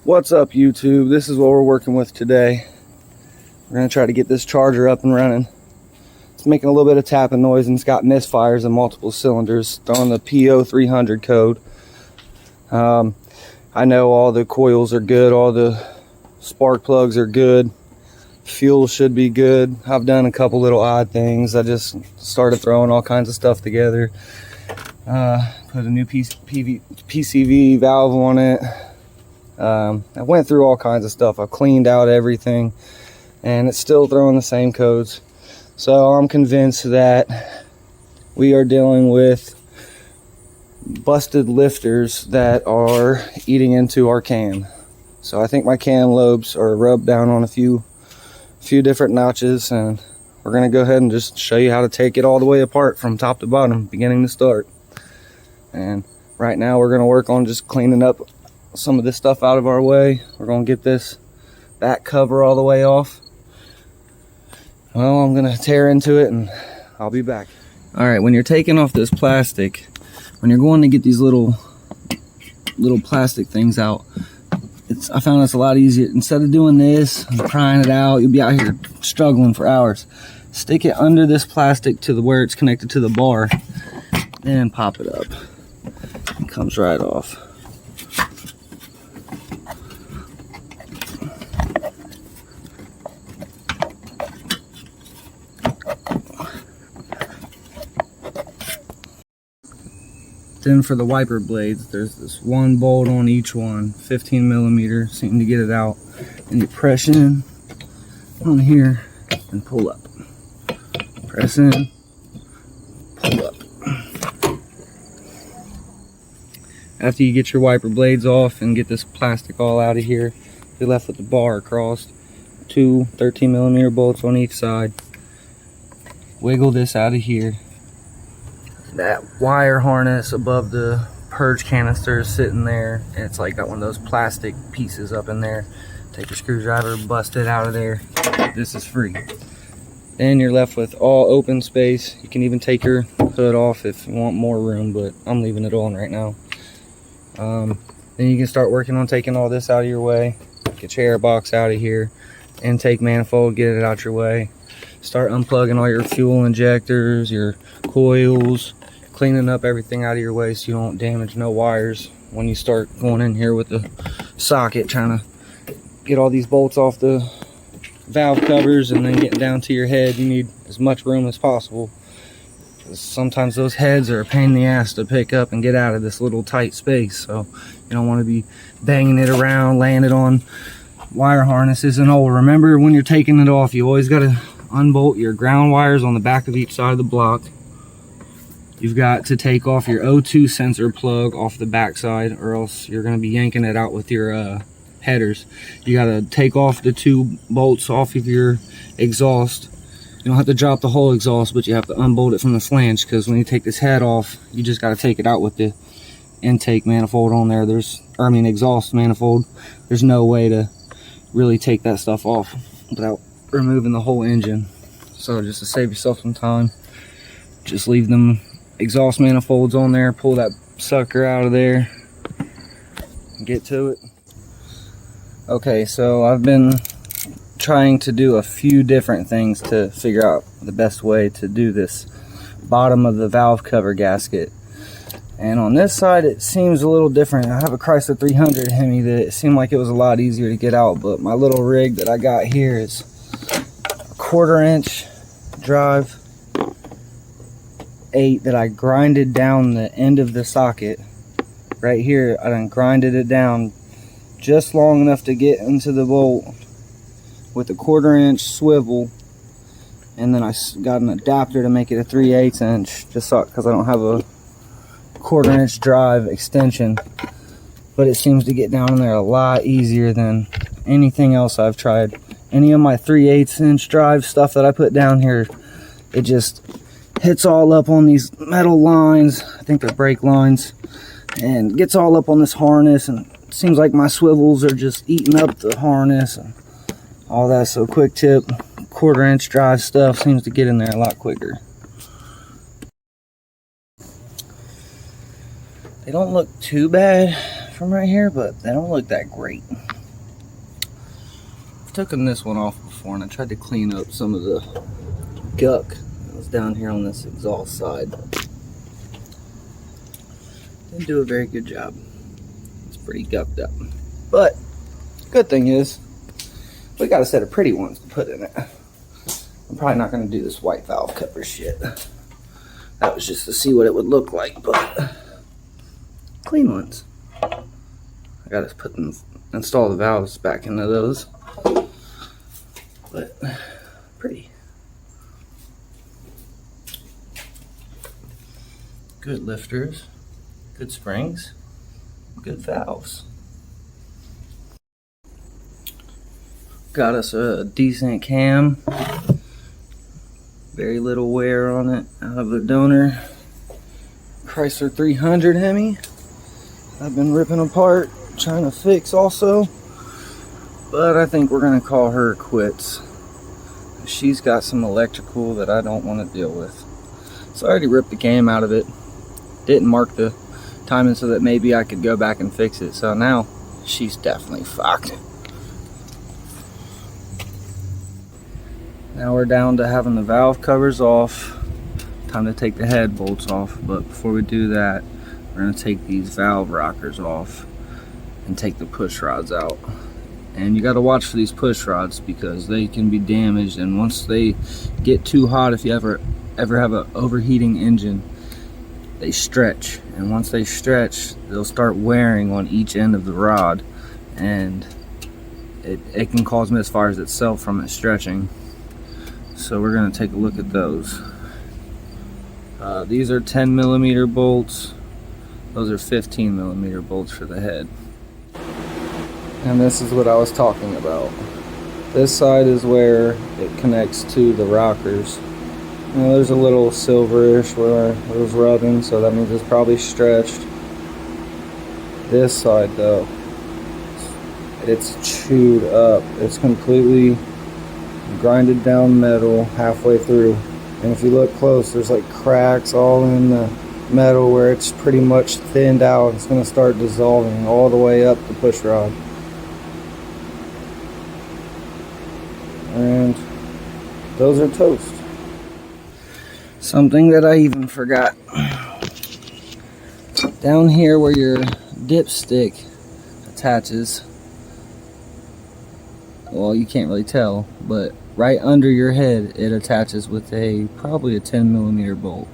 What's up, YouTube? This is what we're working with today. We're going to try to get this charger up and running. It's making a little bit of tapping noise and it's got misfires in multiple cylinders. It's on the PO300 code. I know all the coils are good, all the spark plugs are good, fuel should be good. I've done a couple little odd things. I just started throwing all kinds of stuff together. Put a new PCV valve on it. I went through all kinds of stuff. I cleaned out everything and it's still throwing the same codes. So I'm convinced that we are dealing with busted lifters that are eating into our cam. So I think my cam lobes are rubbed down on a few different notches, and we're going to go ahead and just show you how to take it all the way apart from top to bottom, beginning to start. And right now we're going to work on just cleaning up some of this stuff out of our way. We're going to get this back cover all the way off. Well, I'm going to tear into it and I'll be back. Alright, when you're taking off this plastic, when you're going to get these little plastic things out, I found it's a lot easier. Instead of doing this and prying it out, you'll be out here struggling for hours. Stick it under this plastic to where it's connected to the bar, then pop it up. It comes right off. Then for the wiper blades, there's this one bolt on each one, 15 millimeter, seem to get it out. And you press in on here and pull up. Press in, pull up. After you get your wiper blades off and get this plastic all out of here, you're left with the bar across. Two 13 millimeter bolts on each side. Wiggle this out of here. That wire harness above the purge canister is sitting there, and it's like got one of those plastic pieces up in there. Take your screwdriver, bust it out of there. This is free. Then you're left with all open space. You can even take your hood off if you want more room, but I'm leaving it on right now. Then you can start working on taking all this out of your way. Get your air box out of here, intake manifold, get it out your way. Start unplugging all your fuel injectors, your coils, cleaning up everything out of your way so you don't damage no wires when you start going in here with the socket trying to get all these bolts off the valve covers and then getting down to your head. You need as much room as possible. Sometimes those heads are a pain in the ass to pick up and get out of this little tight space, so you don't want to be banging it around, laying it on wire harnesses. And remember, when you're taking it off, you always got to unbolt your ground wires on the back of each side of the block. You've got to take off your O2 sensor plug off the back side, or else you're going to be yanking it out with your headers. You got to take off the two bolts off of your exhaust. You don't have to drop the whole exhaust, but you have to unbolt it from the flange, because when you take this head off, you just got to take it out with the intake manifold on there. Exhaust manifold. There's no way to really take that stuff off without removing the whole engine. So just to save yourself some time, just leave them exhaust manifolds on there, pull that sucker out of there and get to it. Okay, so I've been trying to do a few different things to figure out the best way to do this bottom of the valve cover gasket. And on this side it seems a little different. I have a Chrysler 300 Hemi that it seemed like it was a lot easier to get out, but my little rig that I got here is a 1/4 inch drive 8 that I grinded down the end of the socket. Right here I done grinded it down just long enough to get into the bolt with a 1/4 inch swivel, and then I got an adapter to make it a 3/8 inch, just so, because I don't have a 1/4 inch drive extension. But it seems to get down in there a lot easier than anything else I've tried. Any of my 3/8 inch drive stuff that I put down here, it just hits all up on these metal lines, I think they're brake lines, and gets all up on this harness, and it seems like my swivels are just eating up the harness and all that. So quick tip, 1/4 inch drive stuff seems to get in there a lot quicker. They don't look too bad from right here, but they don't look that great. taken this one off before, and I tried to clean up some of the guck that was down here on this exhaust side. Didn't do a very good job. It's pretty gucked up. But good thing is, we got a set of pretty ones to put in it. I'm probably not going to do this white valve cover shit. That was just to see what it would look like, but clean ones. I got to install the valves back into those. But pretty. Good lifters, good springs, good valves. Got us a decent cam. Very little wear on it out of the donor. Chrysler 300 Hemi. I've been ripping apart, trying to fix also. But I think we're gonna call her quits. She's got some electrical that I don't want to deal with. So I already ripped the cam out of it. Didn't mark the timing so that maybe I could go back and fix it. So now she's definitely fucked. Now we're down to having the valve covers off. Time to take the head bolts off. But before we do that, we're going to take these valve rockers off and take the push rods out. And you got to watch for these push rods because they can be damaged, and once they get too hot, if you ever have an overheating engine, they stretch, and once they stretch, they'll start wearing on each end of the rod, and it can cause misfires itself from it stretching. So we're going to take a look at those. These are 10mm bolts. Those are 15mm bolts for the head. And this is what I was talking about. This side is where it connects to the rockers. Now there's a little silverish where it was rubbing, so that means it's probably stretched. This side though, it's chewed up. It's completely grinded down metal halfway through. And if you look close, there's like cracks all in the metal where it's pretty much thinned out. It's going to start dissolving all the way up the push rod. And those are toast. Something that I even forgot. Down here where your dipstick attaches, well, you can't really tell, but right under your head it attaches with probably a 10mm bolt.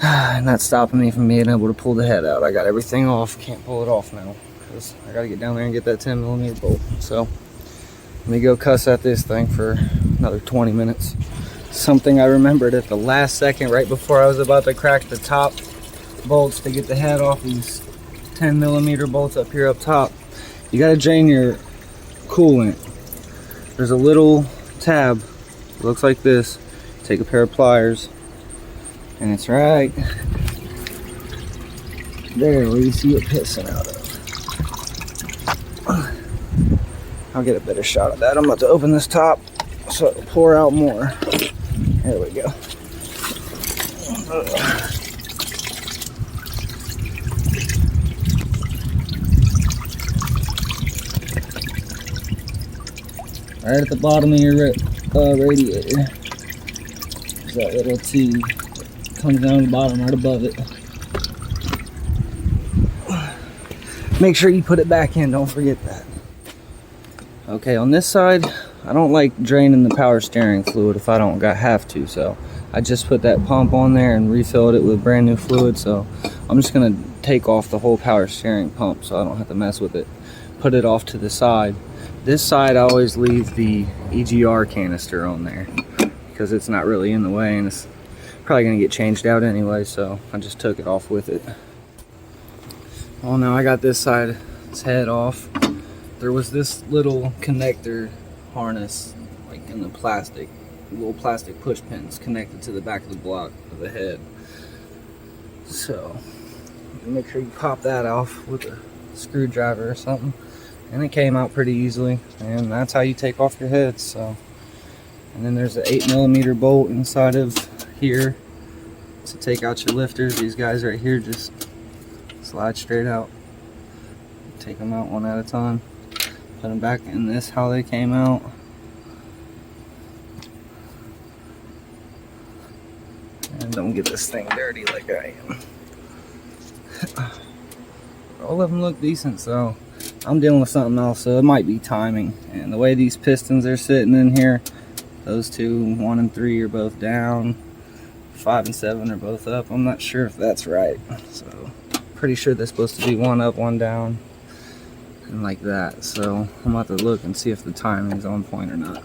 And that's stopping me from being able to pull the head out. I got everything off, can't pull it off now because I gotta get down there and get that 10mm bolt. So let me go cuss at this thing for another 20 minutes. Something I remembered at the last second, right before I was about to crack the top bolts to get the head off these 10mm bolts up here up top. You gotta drain your coolant. There's a little tab, it looks like this. Take a pair of pliers, and it's right there where you see it pissing out of. I'll get a better shot of that. I'm about to open this top so it'll pour out more. There we go. Right at the bottom of your radiator, there's that little tube that comes down the bottom right above it. Make sure you put it back in, don't forget that. Okay, on this side, I don't like draining the power steering fluid if I don't have to, so I just put that pump on there and refilled it with brand new fluid. So I'm just gonna take off the whole power steering pump so I don't have to mess with it. Put it off to the side. This side I always leave the EGR canister on there because it's not really in the way and it's probably gonna get changed out anyway, so I just took it off with it. Well, now I got this side's head off. There was this little connector harness, like in the plastic, little plastic push pins connected to the back of the block of the head. So make sure you pop that off with a screwdriver or something, and it came out pretty easily. And that's how you take off your head. So, and then there's an 8mm bolt inside of here to take out your lifters. These guys right here just slide straight out. Take them out one at a time. Put them back in this how they came out. And don't get this thing dirty like I am. All of them look decent, so I'm dealing with something else, so it might be timing. And the way these pistons are sitting in here, those two, 1 and 3 are both down, 5 and 7 are both up. I'm not sure if that's right, so pretty sure they're supposed to be 1 up, 1 down, and like that. So I'm about to look and see if the timing's on point or not.